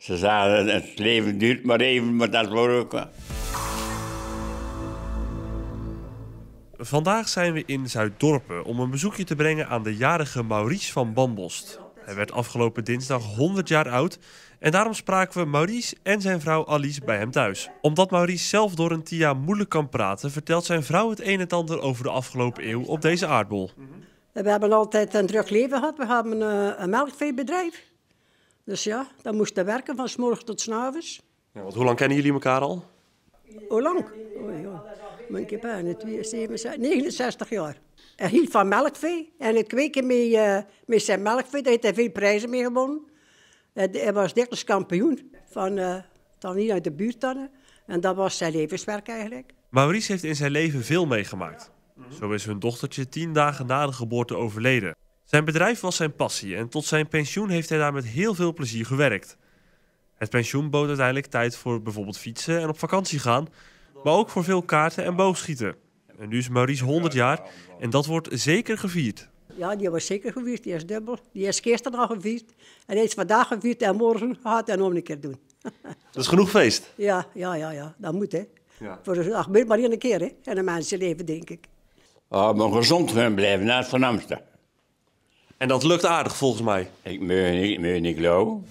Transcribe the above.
Ze zeiden, het leven duurt maar even, maar dat wordt ook. Vandaag zijn we in Zuiddorpen om een bezoekje te brengen aan de jarige Maurice van Bambost. Hij werd afgelopen dinsdag 100 jaar oud en daarom spraken we Maurice en zijn vrouw Alice bij hem thuis. Omdat Maurice zelf door een TIA moeilijk kan praten, vertelt zijn vrouw het een en ander over de afgelopen eeuw op deze aardbol. We hebben altijd een druk leven gehad. We hebben een melkveebedrijf. Dus ja, dan moesten we werken van 's morgens tot 's avonds. Ja, want hoe lang kennen jullie elkaar al? Hoe lang? Oh, ja. Ik heb 69 jaar. Hij hield van melkvee en het kweken met zijn melkvee. Daar heeft hij veel prijzen mee gewonnen. Hij was dikwijls kampioen van hier uit de buurt dan. En dat was zijn levenswerk eigenlijk. Maurice heeft in zijn leven veel meegemaakt. Zo is hun dochtertje 10 dagen na de geboorte overleden. Zijn bedrijf was zijn passie en tot zijn pensioen heeft hij daar met heel veel plezier gewerkt. Het pensioen bood uiteindelijk tijd voor bijvoorbeeld fietsen en op vakantie gaan, maar ook voor veel kaarten en boogschieten. En nu is Maurice 100 jaar en dat wordt zeker gevierd. Ja, die was zeker gevierd. Die is dubbel. Die is gisteren al gevierd. En hij is vandaag gevierd en morgen gaat hij nog een keer doen. Dat is genoeg feest. Ja. Dat moet, hè. Ja. Voor dat gebeurt maar één keer, hè. In een mensenleven, denk ik. Oh, maar gezond kunnen blijven, net van Amsterdam. En dat lukt aardig volgens mij. Ik moet niet geloven.